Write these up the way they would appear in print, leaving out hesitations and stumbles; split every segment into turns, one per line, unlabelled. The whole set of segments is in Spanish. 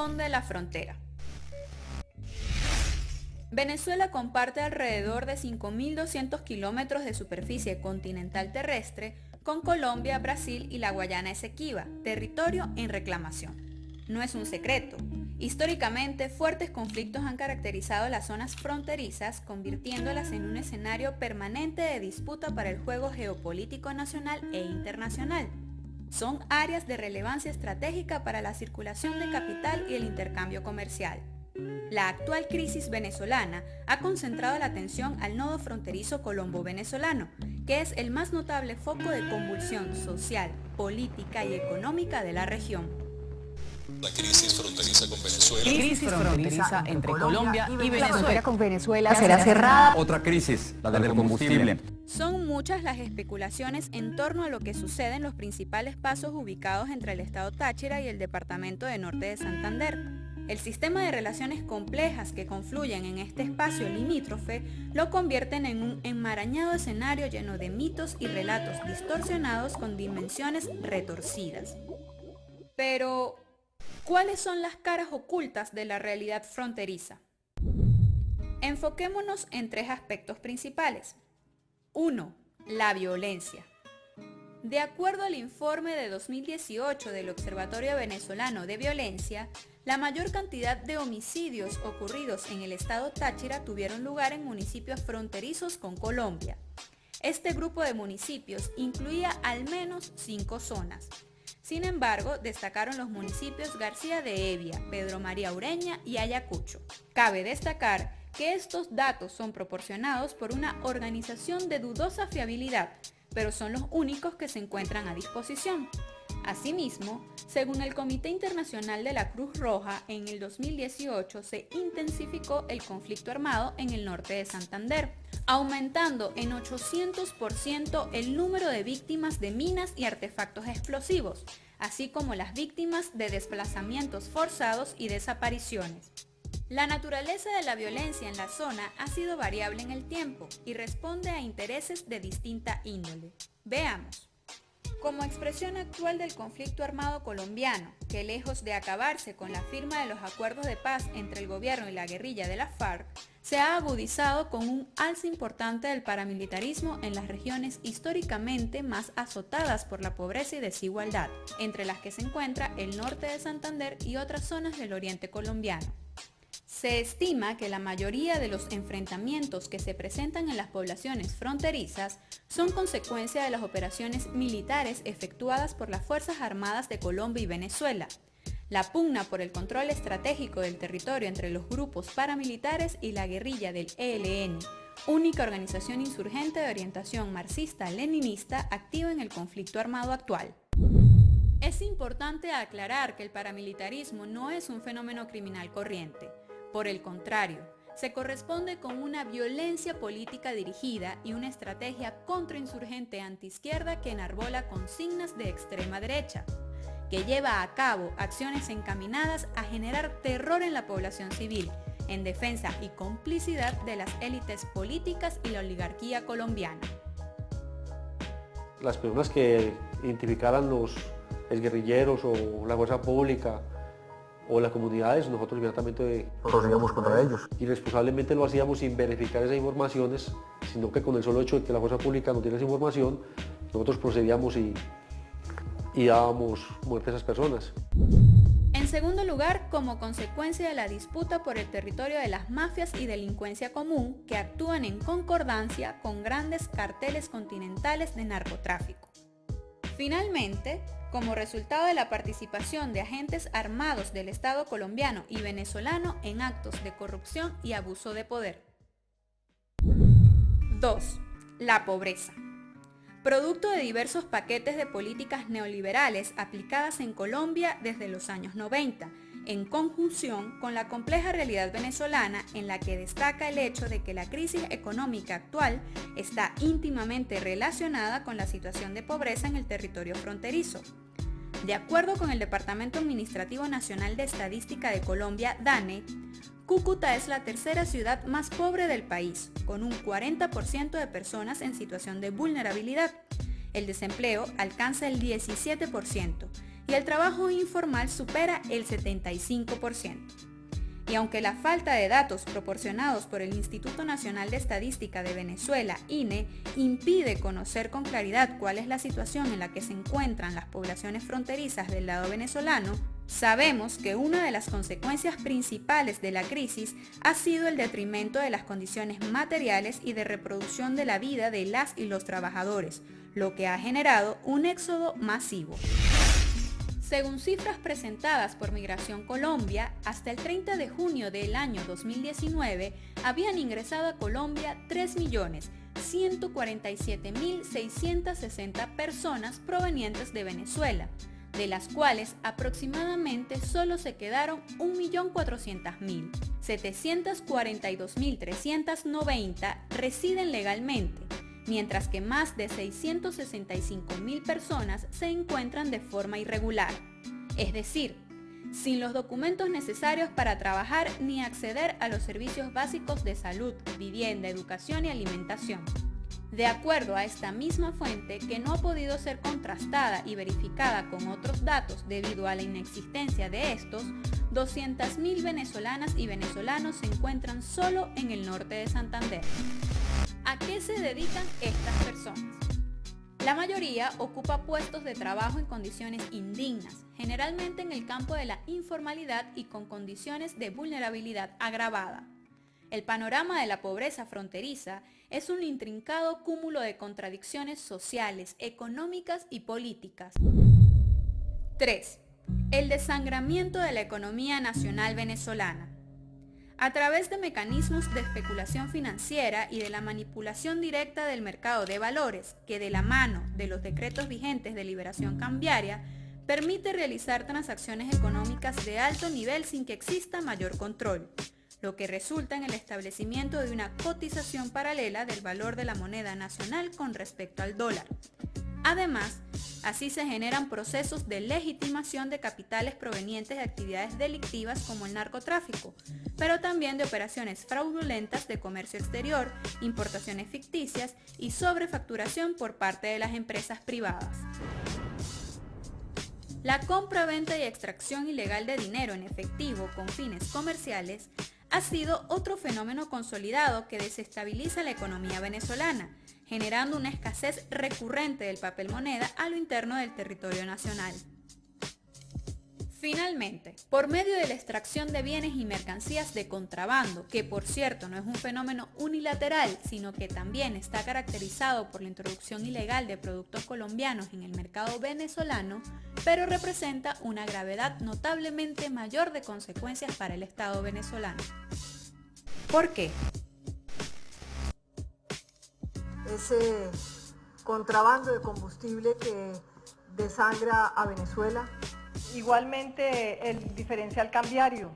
¿Dónde la frontera? Venezuela comparte alrededor de 5.200 kilómetros de superficie continental terrestre con Colombia, Brasil y la Guayana Esequiba, territorio en reclamación. No es un secreto. Históricamente, fuertes conflictos han caracterizado las zonas fronterizas, convirtiéndolas en un escenario permanente de disputa para el juego geopolítico nacional e internacional. Son áreas de relevancia estratégica para la circulación de capital y el intercambio comercial. La actual crisis venezolana ha concentrado la atención al nodo fronterizo colombo-venezolano, que es el más notable foco de convulsión social, política y económica de la región.
La crisis fronteriza con Venezuela.
Crisis fronteriza entre Colombia y Venezuela.
La frontera con Venezuela será cerrada.
Otra crisis, la del combustible.
Son muchas las especulaciones en torno a lo que sucede en los principales pasos ubicados entre el estado Táchira y el departamento de Norte de Santander. El sistema de relaciones complejas que confluyen en este espacio limítrofe lo convierten en un enmarañado escenario lleno de mitos y relatos distorsionados con dimensiones retorcidas. Pero, ¿cuáles son las caras ocultas de la realidad fronteriza? Enfoquémonos en tres aspectos principales. 1. La violencia. De acuerdo al informe de 2018 del Observatorio Venezolano de Violencia, la mayor cantidad de homicidios ocurridos en el estado Táchira tuvieron lugar en municipios fronterizos con Colombia. Este grupo de municipios incluía al menos 5 zonas. Sin embargo, destacaron los municipios García de Evia, Pedro María Ureña y Ayacucho. Cabe destacar que estos datos son proporcionados por una organización de dudosa fiabilidad, pero son los únicos que se encuentran a disposición. Asimismo, según el Comité Internacional de la Cruz Roja, en el 2018 se intensificó el conflicto armado en el norte de Santander, aumentando en 800% el número de víctimas de minas y artefactos explosivos, así como las víctimas de desplazamientos forzados y desapariciones. La naturaleza de la violencia en la zona ha sido variable en el tiempo y responde a intereses de distinta índole. Veamos. Como expresión actual del conflicto armado colombiano, que lejos de acabarse con la firma de los acuerdos de paz entre el gobierno y la guerrilla de la FARC, se ha agudizado con un alza importante del paramilitarismo en las regiones históricamente más azotadas por la pobreza y desigualdad, entre las que se encuentra el norte de Santander y otras zonas del oriente colombiano. Se estima que la mayoría de los enfrentamientos que se presentan en las poblaciones fronterizas son consecuencia de las operaciones militares efectuadas por las Fuerzas Armadas de Colombia y Venezuela, la pugna por el control estratégico del territorio entre los grupos paramilitares y la guerrilla del ELN, única organización insurgente de orientación marxista-leninista activa en el conflicto armado actual. Es importante aclarar que el paramilitarismo no es un fenómeno criminal corriente. Por el contrario, se corresponde con una violencia política dirigida y una estrategia contrainsurgente antiizquierda que enarbola consignas de extrema derecha, que lleva a cabo acciones encaminadas a generar terror en la población civil, en defensa y complicidad de las élites políticas y la oligarquía colombiana.
Las personas que identificaran los guerrilleros o la fuerza pública o las comunidades, nosotros inmediatamente
procedíamos contra ellos.
Irresponsablemente lo hacíamos sin verificar esas informaciones, sino que con el solo hecho de que la fuerza pública no tiene esa información, nosotros procedíamos y dábamos muerte a esas personas.
En segundo lugar, como consecuencia de la disputa por el territorio de las mafias y delincuencia común que actúan en concordancia con grandes carteles continentales de narcotráfico. Finalmente, como resultado de la participación de agentes armados del Estado colombiano y venezolano en actos de corrupción y abuso de poder. 2. La pobreza. Producto de diversos paquetes de políticas neoliberales aplicadas en Colombia desde los años 90, en conjunción con la compleja realidad venezolana en la que destaca el hecho de que la crisis económica actual está íntimamente relacionada con la situación de pobreza en el territorio fronterizo. De acuerdo con el Departamento Administrativo Nacional de Estadística de Colombia, DANE, Cúcuta es la tercera ciudad más pobre del país, con un 40% de personas en situación de vulnerabilidad. El desempleo alcanza el 17% y el trabajo informal supera el 75%. Y aunque la falta de datos proporcionados por el Instituto Nacional de Estadística de Venezuela, INE, impide conocer con claridad cuál es la situación en la que se encuentran las poblaciones fronterizas del lado venezolano, sabemos que una de las consecuencias principales de la crisis ha sido el detrimento de las condiciones materiales y de reproducción de la vida de las y los trabajadores, lo que ha generado un éxodo masivo. Según cifras presentadas por Migración Colombia, hasta el 30 de junio del año 2019 habían ingresado a Colombia 3.147.660 personas provenientes de Venezuela, de las cuales aproximadamente solo se quedaron 1.400.000. 742.390 residen legalmente, mientras que más de 665.000 personas se encuentran de forma irregular, es decir, sin los documentos necesarios para trabajar ni acceder a los servicios básicos de salud, vivienda, educación y alimentación. De acuerdo a esta misma fuente, que no ha podido ser contrastada y verificada con otros datos debido a la inexistencia de estos, 200.000 venezolanas y venezolanos se encuentran solo en el norte de Santander. ¿A qué se dedican estas personas? La mayoría ocupa puestos de trabajo en condiciones indignas, generalmente en el campo de la informalidad y con condiciones de vulnerabilidad agravada. El panorama de la pobreza fronteriza es un intrincado cúmulo de contradicciones sociales, económicas y políticas. 3. El desangramiento de la economía nacional venezolana. A través de mecanismos de especulación financiera y de la manipulación directa del mercado de valores, que de la mano de los decretos vigentes de liberación cambiaria, permite realizar transacciones económicas de alto nivel sin que exista mayor control, lo que resulta en el establecimiento de una cotización paralela del valor de la moneda nacional con respecto al dólar. Además, así se generan procesos de legitimación de capitales provenientes de actividades delictivas como el narcotráfico, pero también de operaciones fraudulentas de comercio exterior, importaciones ficticias y sobrefacturación por parte de las empresas privadas. La compra, venta y extracción ilegal de dinero en efectivo con fines comerciales ha sido otro fenómeno consolidado que desestabiliza la economía venezolana, generando una escasez recurrente del papel moneda a lo interno del territorio nacional. Finalmente, por medio de la extracción de bienes y mercancías de contrabando, que por cierto no es un fenómeno unilateral, sino que también está caracterizado por la introducción ilegal de productos colombianos en el mercado venezolano, pero representa una gravedad notablemente mayor de consecuencias para el Estado venezolano. ¿Por qué?
Ese contrabando de combustible que desangra a Venezuela. Igualmente el diferencial cambiario,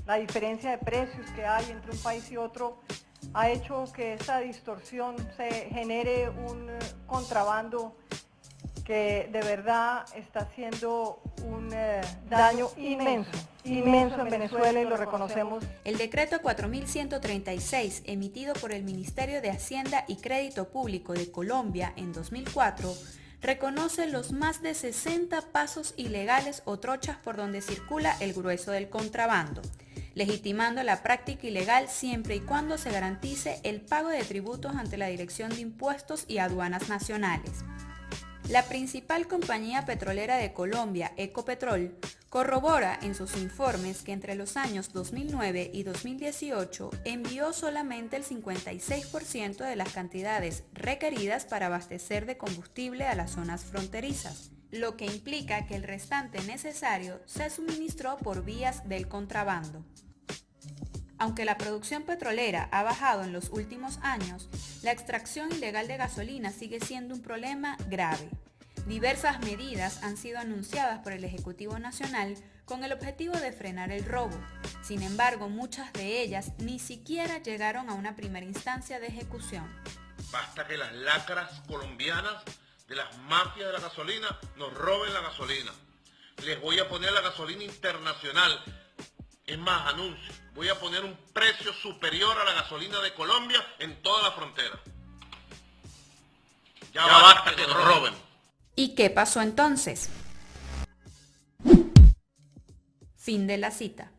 la diferencia de precios que hay entre un país y otro ha hecho que esta distorsión se genere un contrabando que de verdad está haciendo un daño inmenso en Venezuela y lo reconocemos.
El decreto 4136, emitido por el Ministerio de Hacienda y Crédito Público de Colombia en 2004, reconoce los más de 60 pasos ilegales o trochas por donde circula el grueso del contrabando, legitimando la práctica ilegal siempre y cuando se garantice el pago de tributos ante la Dirección de Impuestos y Aduanas Nacionales. La principal compañía petrolera de Colombia, Ecopetrol, corrobora en sus informes que entre los años 2009 y 2018 envió solamente el 56% de las cantidades requeridas para abastecer de combustible a las zonas fronterizas, lo que implica que el restante necesario se suministró por vías del contrabando. Aunque la producción petrolera ha bajado en los últimos años, la extracción ilegal de gasolina sigue siendo un problema grave. Diversas medidas han sido anunciadas por el Ejecutivo Nacional con el objetivo de frenar el robo. Sin embargo, muchas de ellas ni siquiera llegaron a una primera instancia de ejecución.
Basta que las lacras colombianas de las mafias de la gasolina nos roben la gasolina. Les voy a poner la gasolina internacional. Es más, anuncio, voy a poner un precio superior a la gasolina de Colombia en toda la frontera. Ya basta que nos roben.
¿Y qué pasó entonces? Fin de la cita.